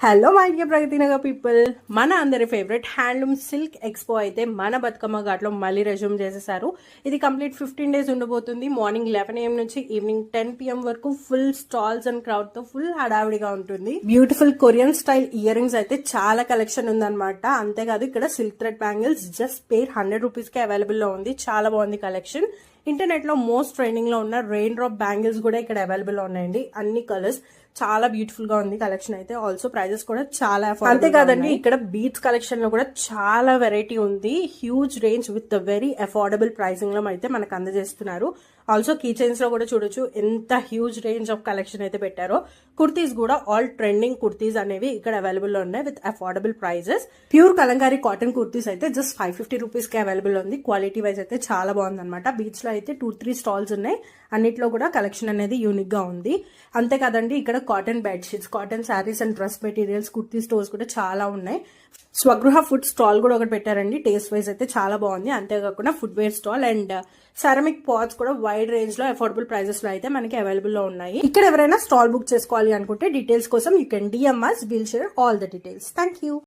Hello my dear Pragathi Nagar people, మన అందరి favourite handloom silk expo అయితే మన బతుకమ్మ ఘాట్లో మళ్ళీ రెజ్యూమ్ చేసేసారు. ఇది కంప్లీట్ 15 days ఉండబోతుంది. మార్నింగ్ 11 AM నుంచి ఈవినింగ్ 10 PM వరకు ఫుల్ స్టాల్స్ అండ్ క్రౌడ్ తో ఫుల్ హడావిడిగా ఉంటుంది. Beautiful Korean style ear rings అయితే చాలా కలెక్షన్ ఉందన్నమాట. అంతేకాదు ఇక్కడ సిల్క్ థ్రెడ్ బ్యాంగిల్స్ జస్ట్ పేర్ 100 rupees కే అవైలబుల్ లో ఉంది. చాలా బాగుంది కలెక్షన్. ఇంటర్నెట్ లో మోస్ట్ ట్రెండింగ్ లో ఉన్న రెయిన్ డ్రాప్ బ్యాంగిల్స్ కూడా ఇక్కడ అవైలబుల్ ఉన్నాయండి. అన్ని కలర్స్ చాలా బ్యూటిఫుల్ గా ఉంది కలెక్షన్ అయితే. ఆల్సో ప్రైజెస్ కూడా చాలా అంతేకాదండి ఇక్కడ బీట్స్ కలెక్షన్ లో కూడా చాలా వెరైటీ ఉంది. Huge range with very affordable pricing లో అయితే మనకు అందజేస్తున్నారు. ఆల్సో కీ చైన్స్ లో కూడా చూడొచ్చు ఎంత హ్యూజ్ రేంజ్ ఆఫ్ కలెక్షన్ అయితే పెట్టారో. కుర్తీస్ కూడా ఆల్ ట్రెండింగ్ కుర్తీస్ అనేవి ఇక్కడ అవైలబుల్ లో ఉన్నాయి with affordable prices. Pure kalamkari cotton kurtis అయితే జస్ట్ 550 rupees కి అవైలబుల్ ఉంది. క్వాలిటీ వైజ్ అయితే చాలా బాగుంది అనమాట. బీచ్ లో అయితే 2-3 స్టాల్స్ ఉన్నాయి. అన్నిట్లో కూడా కలెక్షన్ అనేది యూనిక్ గా ఉంది. అంతేకాదండి ఇక్కడ cotton bedsheets, cotton saris and dress materials, kurti stores కూడా చాలా ఉన్నాయి. స్వగృహ ఫుడ్ స్టాల్ కూడా ఒకటి పెట్టారండి. టేస్ట్ వైజ్ అయితే చాలా బాగుంది. అంతేకాకుండా food ware stall and ceramic pots కూడా వైడ్ రేంజ్ లో అఫోర్డబుల్ ప్రైజెస్ లో అయితే మనకి అవైలబుల్ లో ఉన్నాయి. ఇక్కడ ఎవరైనా స్టాల్ బుక్ చేసుకోవాలి అనుకుంటే డీటెయిల్స్ కోసం you can DM us. We'll share all the details. Thank you.